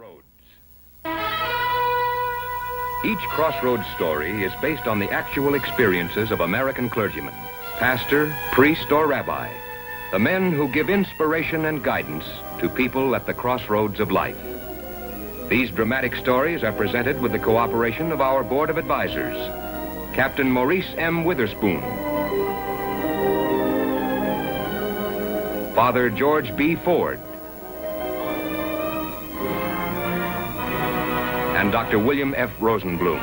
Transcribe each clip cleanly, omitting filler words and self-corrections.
Crossroads. Each Crossroads story is based on the actual experiences of American clergymen, pastor, priest, or rabbi, the men who give inspiration and guidance to people at the crossroads of life. These dramatic stories are presented with the cooperation of our Board of Advisors, Captain Maurice M. Witherspoon, Father George B. Ford, and Dr. William F. Rosenblum.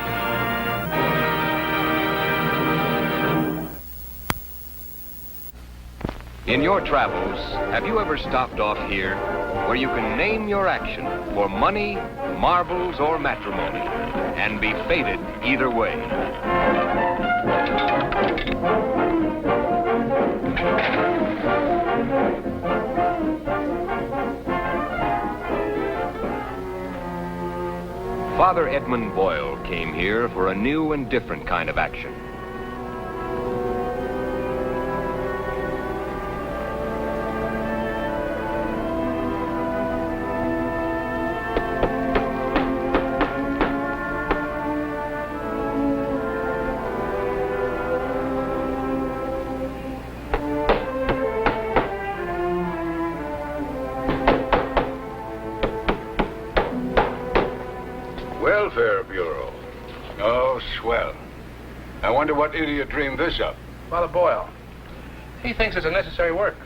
In your travels, have you ever stopped off here where you can name your action for money, marbles, or matrimony and be fated either way? Father Edmund Boyle came here for a new and different kind of action. Welfare Bureau. Oh, swell. I wonder what idiot dreamed this up. Father Boyle. He thinks it's a necessary work.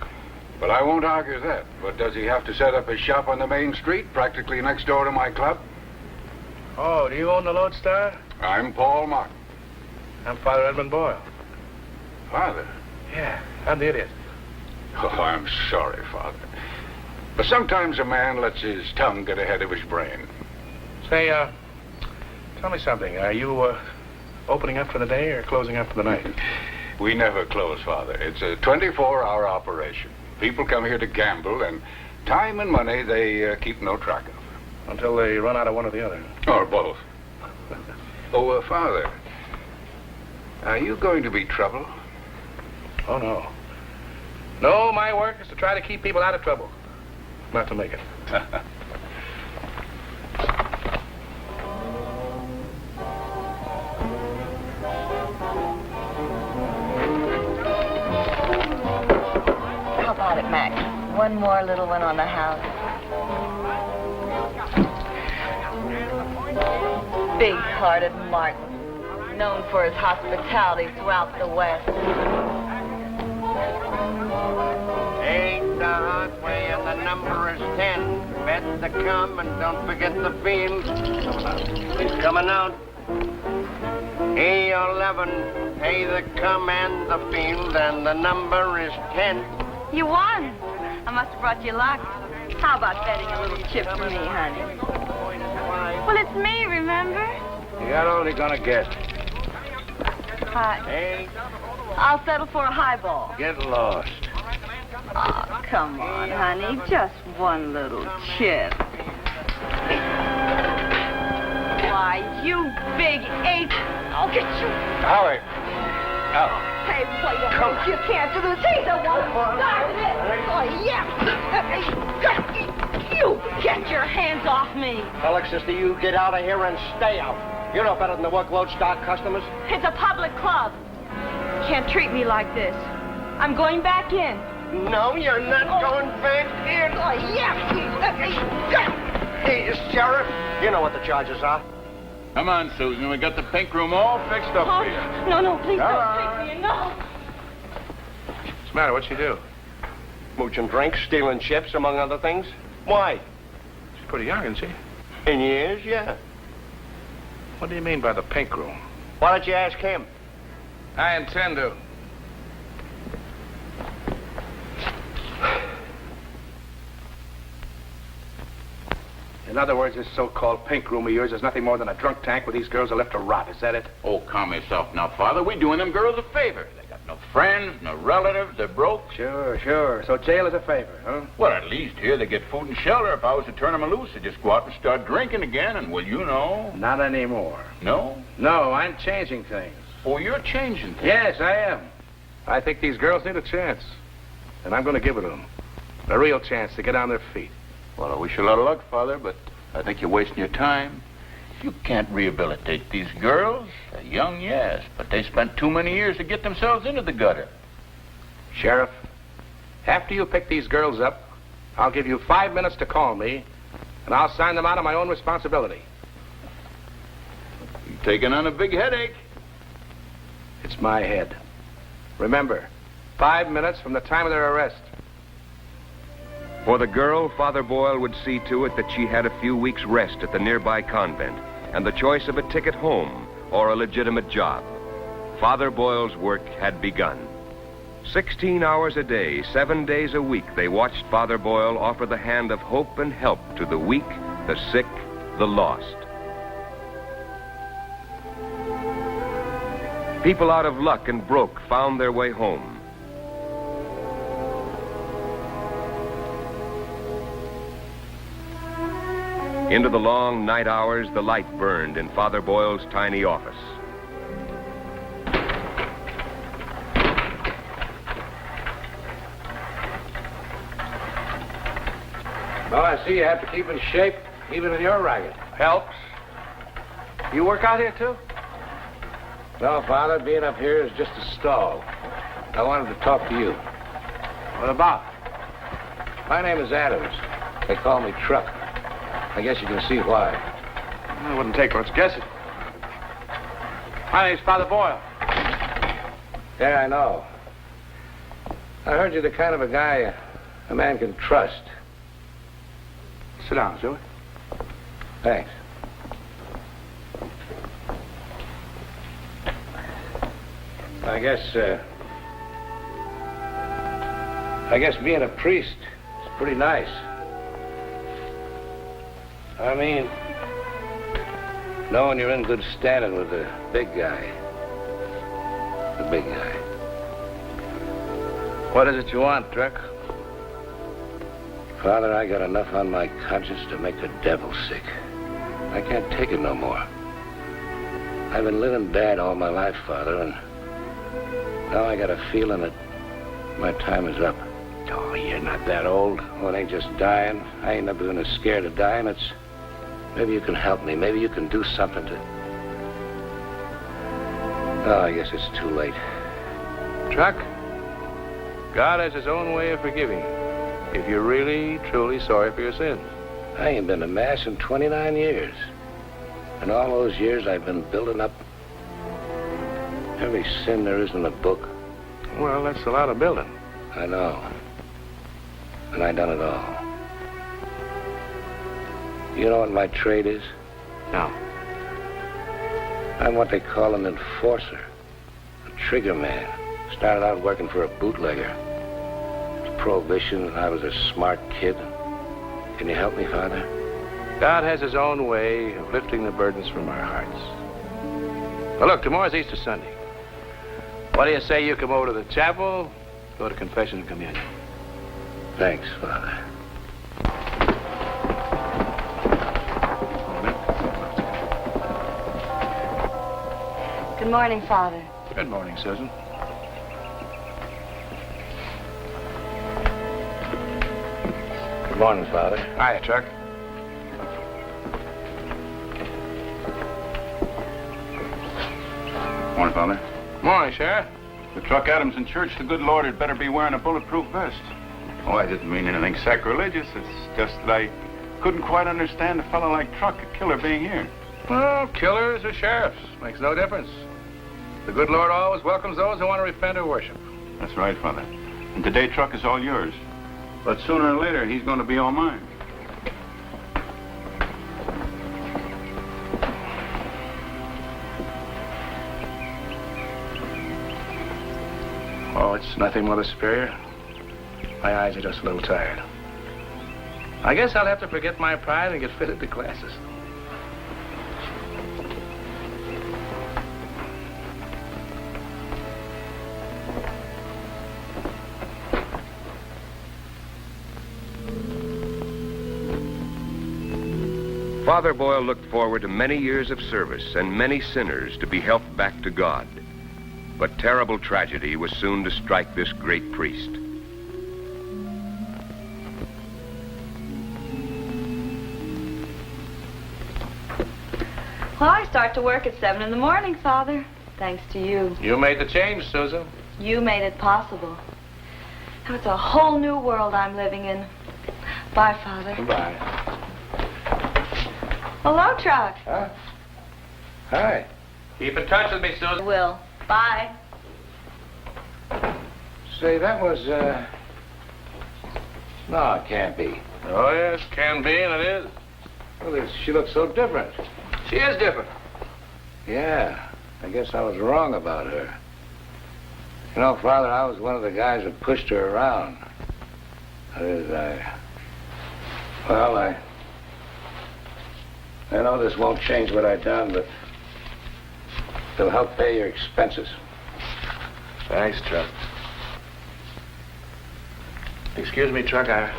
But I won't argue that. But does he have to set up his shop on the main street, practically next door to my club? Oh, do you own the Lodestar? I'm Paul Martin. I'm Father Edmund Boyle. Father? Yeah, I'm the idiot. Oh, I'm sorry, Father. But sometimes a man lets his tongue get ahead of his brain. Say, tell me something. Are you, opening up for the day or closing up for the night? We never close, Father. It's a 24-hour operation. People come here to gamble, and time and money they keep no track of. Until they run out of one or the other. Or both. Oh, Father, are you going to be trouble? Oh, no. No, my work is to try to keep people out of trouble. Not to make it. How about it, Max? One more little one on the house. Big-hearted Martin, known for his hospitality throughout the West. Take the hot way and the number is 10. Bet to come and don't forget the field. He's coming out. A11, pay the come and the field, and the number is 10. You won. I must have brought you luck. How about betting a little chip for me, honey? Well, it's me, remember? You're only gonna guess. Hey, I'll settle for a highball. Get lost. Oh, come on, honey. Just one little chip. Why, you big ape. I'll get you. Howie. Out. Hey, play the Come you can't do this. He's the one who started it. Oh, yeah. You get your hands off me. Alex, sister, you get out of here and stay out. You're no better than the workload stock customers. It's a public club. You can't treat me like this. I'm going back in. No, you're not going back in. Oh, yeah. Hey, Sheriff, you know what the charges are. Come on, Susan. We got the pink room all fixed up for you. Oh, no, please don't take me in. No. What's the matter? What'd she do? Mooching drinks, stealing chips, among other things. Why? She's pretty young, isn't she? In years, yeah. What do you mean by the pink room? Why don't you ask him? I intend to. In other words, this so-called pink room of yours is nothing more than a drunk tank where these girls are left to rot. Is that it? Oh, calm yourself now, Father. We're doing them girls a favor. They got no friends, no relatives. They're broke. Sure. So jail is a favor, huh? Well, at least here they get food and shelter. If I was to turn them loose, they'd just go out and start drinking again. And, well, you know. Not anymore. No? No, I'm changing things. Oh, you're changing things. Yes, I am. I think these girls need a chance. And I'm going to give it to them. A real chance to get on their feet. Well, I wish you a lot of luck, Father, but I think you're wasting your time. You can't rehabilitate these girls. They're young, yes, but they spent too many years to get themselves into the gutter. Sheriff, after you pick these girls up, I'll give you 5 minutes to call me, and I'll sign them out on my own responsibility. You're taking on a big headache. It's my head. Remember, 5 minutes from the time of their arrest. For the girl, Father Boyle would see to it that she had a few weeks' rest at the nearby convent and the choice of a ticket home or a legitimate job. Father Boyle's work had begun. 16 hours a day, 7 days a week, they watched Father Boyle offer the hand of hope and help to the weak, the sick, the lost. People out of luck and broke found their way home. Into the long night hours, the light burned in Father Boyle's tiny office. Well, I see you have to keep in shape, even in your racket. Helps. You work out here, too? No, Father, being up here is just a stall. I wanted to talk to you. What about? My name is Adams. They call me Truck. I guess you can see why. It wouldn't take much guessing. My name's Father Boyle. Yeah, I know. I heard you're the kind of a guy a man can trust. Sit down, shall we? Thanks. I guess being a priest is pretty nice. I mean, knowing you're in good standing with the big guy. The big guy. What is it you want, Truck? Father, I got enough on my conscience to make the devil sick. I can't take it no more. I've been living bad all my life, Father, and now I got a feeling that my time is up. Oh, you're not that old. Oh, it ain't just dying. I ain't never been as scared of dying. It's... Maybe you can help me. Maybe you can do something to... Oh, I guess it's too late. Truck, God has his own way of forgiving if you're really, truly sorry for your sins. I ain't been to Mass in 29 years. And all those years I've been building up every sin there is in the book. Well, that's a lot of building. I know. And I done it all. You know what my trade is? No. I'm what they call an enforcer. A trigger man. Started out working for a bootlegger. It was Prohibition, and I was a smart kid. Can you help me, Father? God has his own way of lifting the burdens from our hearts. Well, look, tomorrow's Easter Sunday. What do you say you come over to the chapel, go to confession and communion? Thanks, Father. Good morning, Father. Good morning, Susan. Good morning, Father. Hiya, Chuck. Morning, Father. Morning, Sheriff. The Truck Adams in church, the good Lord had better be wearing a bulletproof vest. Oh, I didn't mean anything sacrilegious. It's just that I couldn't quite understand a fellow like Truck, a killer, being here. Well, killers or sheriffs. Makes no difference. The good Lord always welcomes those who want to repent or worship. That's right, Father. And today, Truck is all yours. But sooner or later, he's going to be all mine. Oh, it's nothing, Mother Superior. My eyes are just a little tired. I guess I'll have to forget my pride and get fitted to glasses. Father Boyle looked forward to many years of service and many sinners to be helped back to God. But terrible tragedy was soon to strike this great priest. Well, I start to work at 7 in the morning, Father. Thanks to you. You made the change, Susan. You made it possible. Now it's a whole new world I'm living in. Bye, Father. Goodbye. Hello, Truck. Huh? Hi. Keep in touch with me, Susan. I will. Bye. Say, that was, No, it can't be. Oh, yes, can be, and it is. Well, she looks so different. She is different. Yeah, I guess I was wrong about her. You know, Father, I was one of the guys that pushed her around. That is, I know this won't change what I done, but it'll help pay your expenses. Thanks, Truck. Excuse me, Truck, I've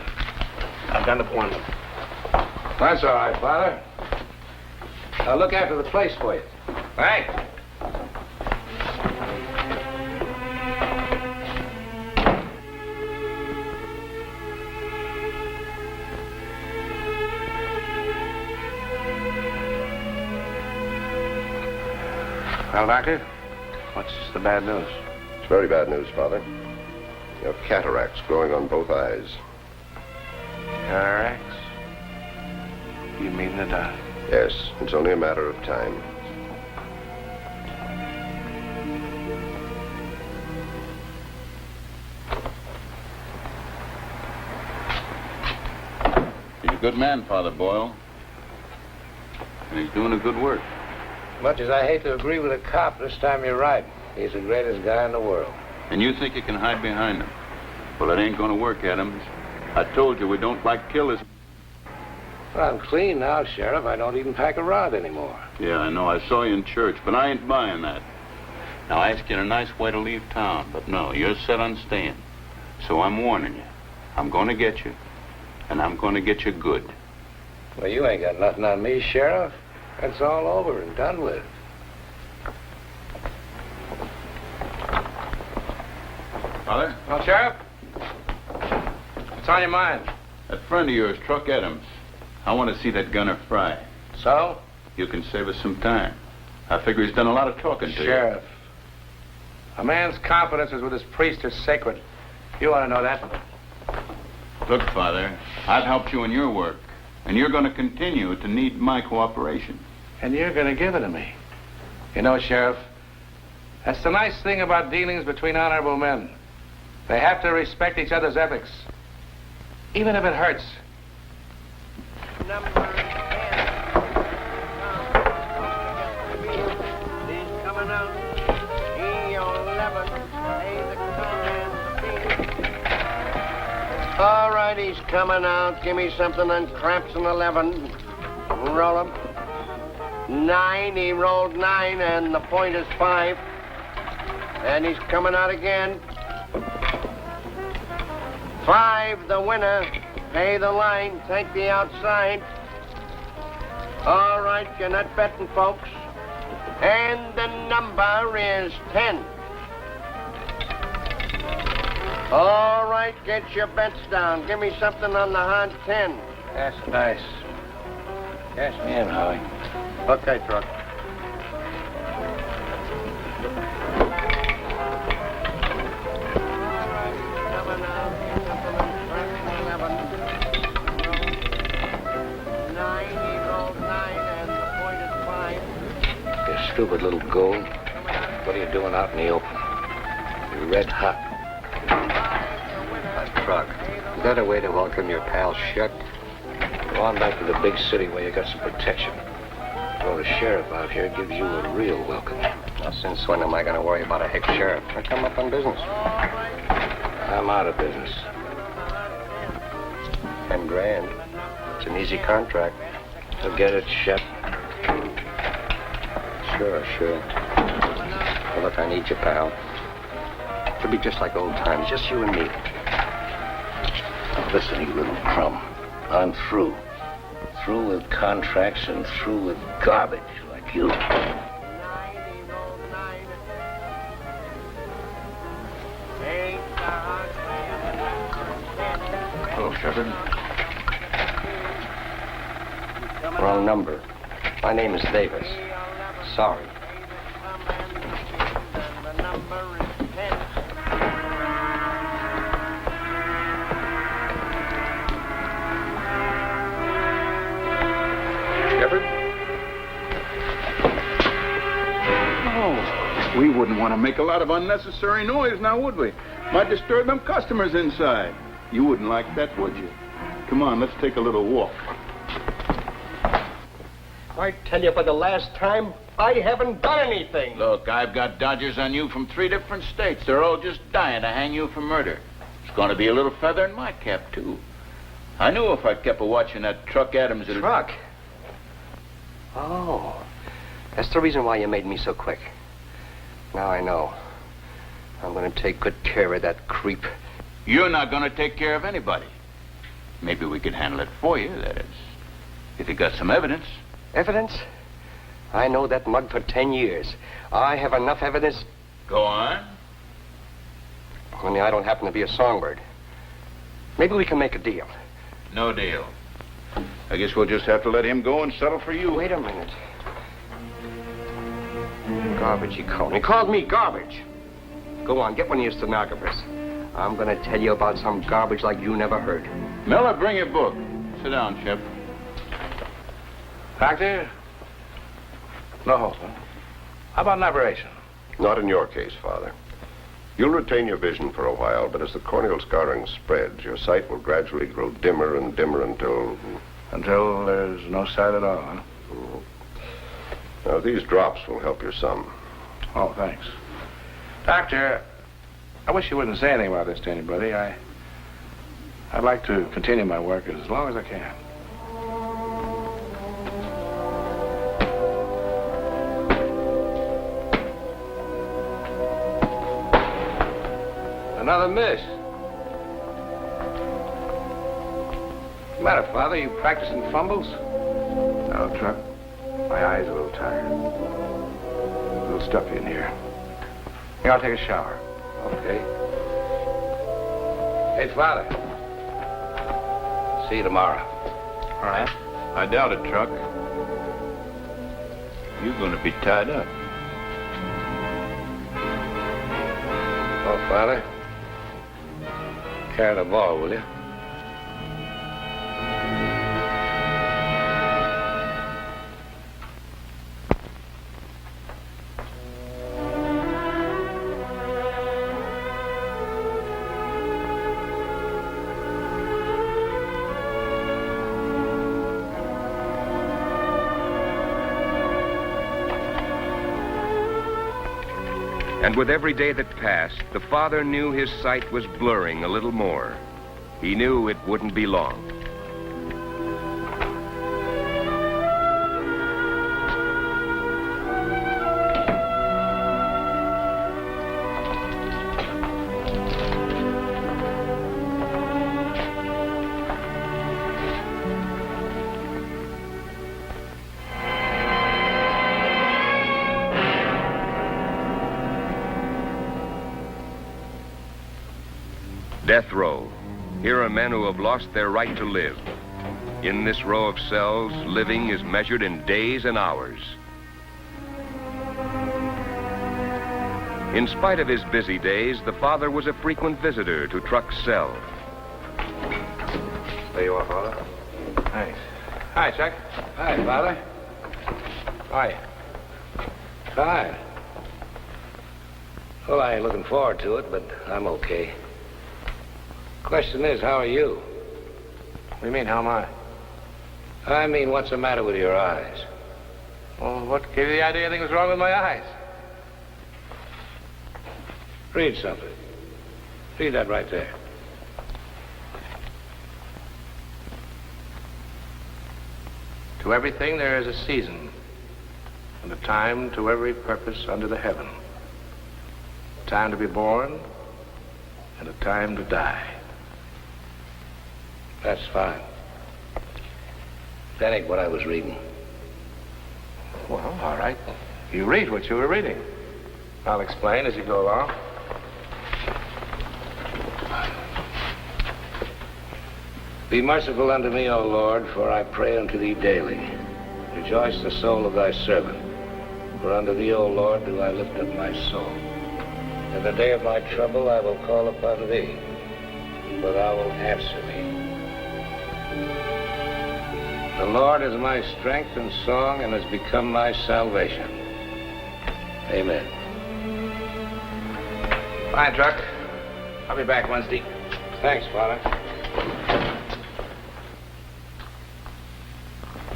got an appointment. That's all right, Father. I'll look after the place for you. Thanks. Well, Doctor, what's the bad news? It's very bad news, Father. You have cataracts growing on both eyes. Cataracts? You mean that, Yes, it's only a matter of time. He's a good man, Father Boyle. And he's doing a good work. Much as I hate to agree with a cop, this time you're right. He's the greatest guy in the world. And you think you can hide behind him? Well, it ain't gonna work, Adams. I told you we don't like killers. Well, I'm clean now, Sheriff. I don't even pack a rod anymore. Yeah, I know. I saw you in church, but I ain't buying that. Now, I asked you in a nice way to leave town, but no, you're set on staying. So I'm warning you. I'm gonna get you, and I'm gonna get you good. Well, you ain't got nothing on me, Sheriff. That's all over and done with. Father? Well, Sheriff? What's on your mind? That friend of yours, Truck Adams. I want to see that gunner Fry. So? You can save us some time. I figure he's done a lot of talking to you. Sheriff, a man's confidences with his priest are sacred. You ought to know that. Look, Father, I've helped you in your work, and you're going to continue to need my cooperation. And you're going to give it to me. You know, Sheriff, that's the nice thing about dealings between honorable men. They have to respect each other's ethics, even if it hurts. Number 10. He's coming out. E11. Hey, the command. All right, he's coming out. Give me something on cramps and 11. Roll him. 9. He rolled 9, and the point is 5. And he's coming out again. 5, the winner. Pay the line, take the outside. All right, you're not betting, folks. And the number is 10. All right, get your bets down. Give me something on the hard 10. That's nice. Cash me in, Howie. Okay, Truck. Stupid little gold. What are you doing out in the open? You're red hot. Truck, is that a way to welcome your pal Shuck? Go on back to the big city where you got some protection. Well, the sheriff out here gives you a real welcome. Now, since when am I going to worry about a hick sheriff? I come up on business. I'm out of business. 10 grand. It's an easy contract. Forget it, Shep. Sure. Well, look, I need you, pal. It'll be just like old times, just you and me. Listen, you little crumb. I'm through. Through with contracts and through with garbage like you. Hello, Shepard. Wrong number. My name is Davis. Sorry. We wouldn't want to make a lot of unnecessary noise now, would we? Might disturb them customers inside. You wouldn't like that, would you? Come on, let's take a little walk. I tell you for the last time, I haven't done anything. Look, I've got dodgers on you from 3 different states. They're all just dying to hang you for murder. There's going to be a little feather in my cap, too. I knew if I kept a watching that truck Adams... Truck? Oh, that's the reason why you made me so quick. Now I know. I'm going to take good care of that creep. You're not going to take care of anybody. Maybe we could handle it for you, that is. If you got some evidence. Evidence? I know that mug for 10 years. I have enough evidence. Go on. Only I don't happen to be a songbird. Maybe we can make a deal. No deal. I guess we'll just have to let him go and settle for you. Wait a minute. Garbage, he called me. He called me garbage. Go on, get one of your stenographers. I'm going to tell you about some garbage like you never heard. Miller, bring your book. Sit down, Chip. Doctor? No hope, huh? How about an operation? Not in your case, Father. You'll retain your vision for a while, but as the corneal scarring spreads, your sight will gradually grow dimmer and dimmer until... Until there's no sight at all, huh? Now, these drops will help you some. Oh, thanks. Doctor, I wish you wouldn't say anything about this to anybody. I'd like to continue my work as long as I can. Another miss. What's the matter, Father? You practicing fumbles? No, Truck. My eyes are a little tired. A little stuffy in here. Here, I'll take a shower. Okay. Hey, Father. See you tomorrow. All right. I doubt it, Truck. You're going to be tied up. Oh, Father. Carry the ball, will you? And with every day that passed, the father knew his sight was blurring a little more. He knew it wouldn't be long. Death row. Here are men who have lost their right to live. In this row of cells, living is measured in days and hours. In spite of his busy days, the father was a frequent visitor to Truck's cell. There you are, Father. Thanks. Hi, Chuck. Hi, Father. Hi. Fine. Well, I ain't looking forward to it, but I'm okay. Question is, how are you? What do you mean, how am I? I mean, what's the matter with your eyes? Well, what gave you the idea anything was wrong with my eyes? Read something. Read that right there. To everything there is a season, and a time to every purpose under the heaven. A time to be born, and a time to die. That's fine. That ain't what I was reading. Well, all right. You read what you were reading. I'll explain as you go along. Be merciful unto me, O Lord, for I pray unto thee daily. rejoice the soul of thy servant. For unto thee, O Lord, do I lift up my soul. In the day of my trouble I will call upon thee, for thou wilt answer me. The Lord is my strength and song and has become my salvation. Amen. Fine, Truck. I'll be back Wednesday. Thanks, Father.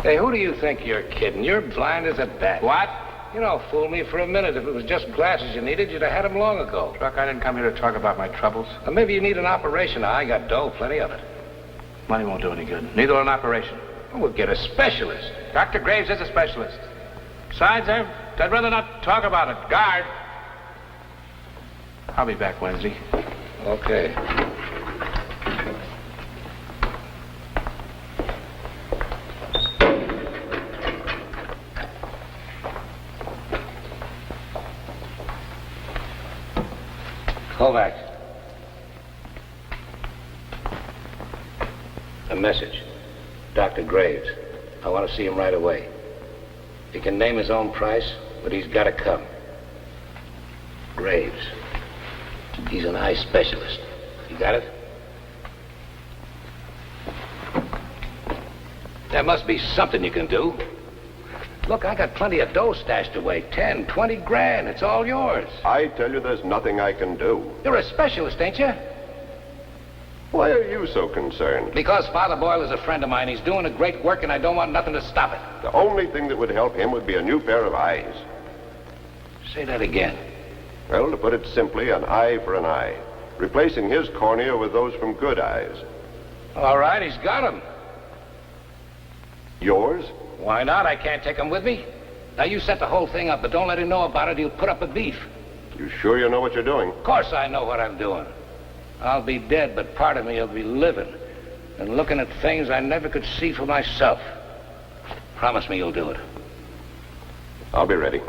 Hey, who do you think you're kidding? You're blind as a bat. What? You don't fool me for a minute. If it was just glasses you needed, you'd have had them long ago. Truck, I didn't come here to talk about my troubles. Well, maybe you need an operation. I got dough, plenty of it. Money won't do any good. Neither will an operation. Well, we'll get a specialist. Dr. Graves is a specialist. Besides, I'd rather not talk about it. Guard. I'll be back Wednesday. Okay. Kovac. A message. Dr. Graves. I want to see him right away. He can name his own price, but he's got to come. Graves. He's an eye specialist. You got it? There must be something you can do. Look, I got plenty of dough stashed away. 10, 20 grand. It's all yours. I tell you, there's nothing I can do. You're a specialist, ain't you? Why are you so concerned? Because Father Boyle is a friend of mine. He's doing a great work, and I don't want nothing to stop it. The only thing that would help him would be a new pair of eyes. Say that again. Well, to put it simply, an eye for an eye. Replacing his cornea with those from good eyes. All right, he's got 'em. Yours? Why not? I can't take 'em with me. Now, you set the whole thing up, but don't let him know about it. He'll put up a beef. You sure you know what you're doing? Of course I know what I'm doing. I'll be dead, but part of me will be living and looking at things I never could see for myself. Promise me you'll do it. I'll be ready.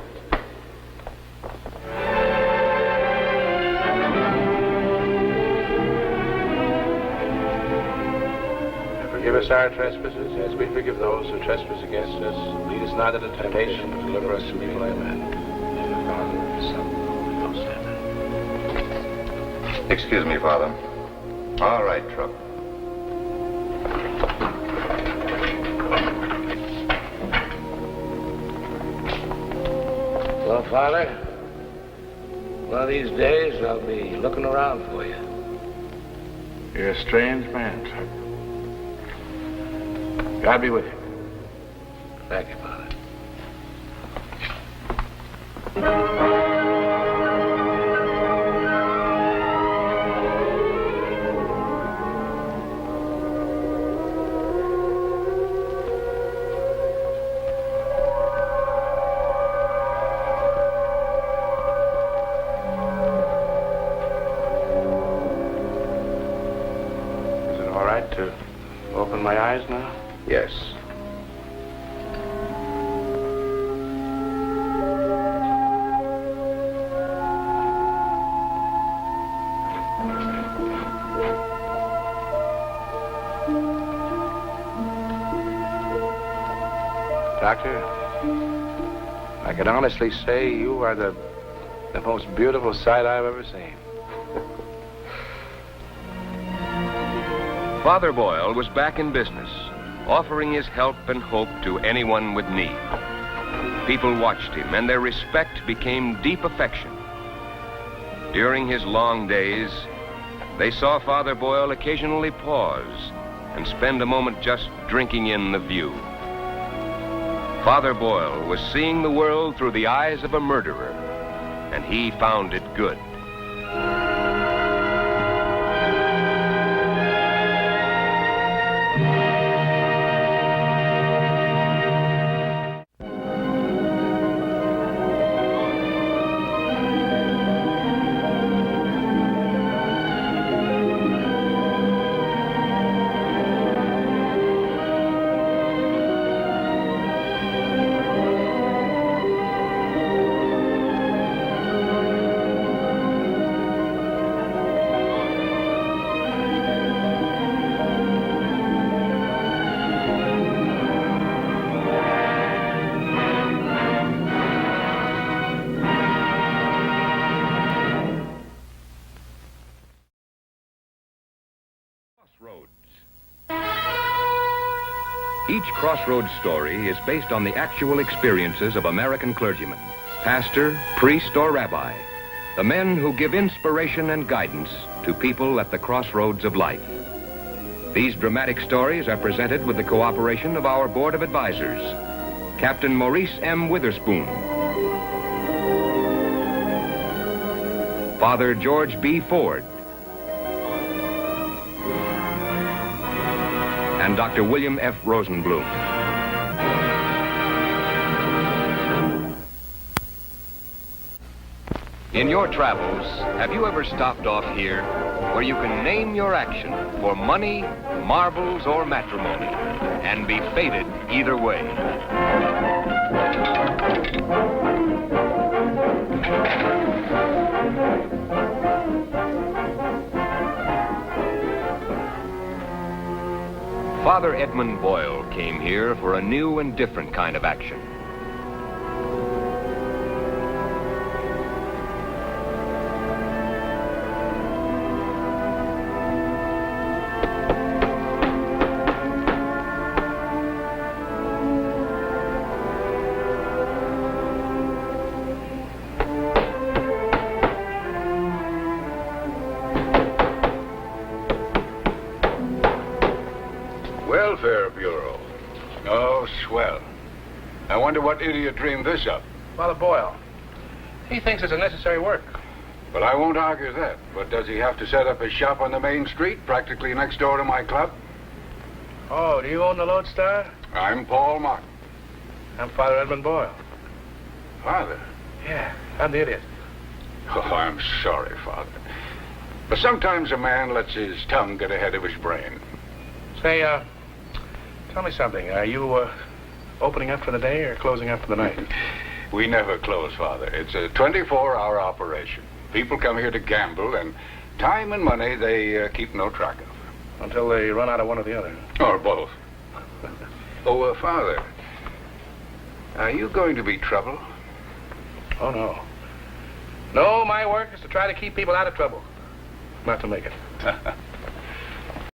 Forgive us our trespasses as we forgive those who trespass against us. Lead us not into temptation, but deliver us from evil. Amen. Excuse me, Father. All right, Truck. Well, Father, one of these days I'll be looking around for you. You're a strange man, Truck. God be with you. Thank you, Father. Is it all right to open my eyes now? Yes. Doctor, I can honestly say you are the most beautiful sight I've ever seen. Father Boyle was back in business, offering his help and hope to anyone with need. People watched him, and their respect became deep affection. During his long days, they saw Father Boyle occasionally pause and spend a moment just drinking in the view. Father Boyle was seeing the world through the eyes of a murderer, and he found it good. Each Crossroads story is based on the actual experiences of American clergymen, pastor, priest, or rabbi, the men who give inspiration and guidance to people at the crossroads of life. These dramatic stories are presented with the cooperation of our Board of Advisors, Captain Maurice M. Witherspoon, Father George B. Ford, and Dr. William F. Rosenblum. In your travels, have you ever stopped off here where you can name your action for money, marbles, or matrimony and be fated either way? Father Edmund Boyle came here for a new and different kind of action. Welfare Bureau. Oh, swell. I wonder what idiot dreamed this up. Father Boyle. He thinks it's a necessary work. But I won't argue that. But does he have to set up his shop on the main street, practically next door to my club? Oh, do you own the Lodestar? I'm Paul Martin. I'm Father Edmund Boyle. Father? Yeah, I'm the idiot. Oh, I'm sorry, Father. But sometimes a man lets his tongue get ahead of his brain. Say, tell me something. Are you, opening up for the day or closing up for the night? We never close, Father. It's a 24-hour operation. People come here to gamble, and time and money they keep no track of. Until they run out of one or the other. Or both. Oh, Father, are you going to be trouble? Oh, no. No, my work is to try to keep people out of trouble. Not to make it.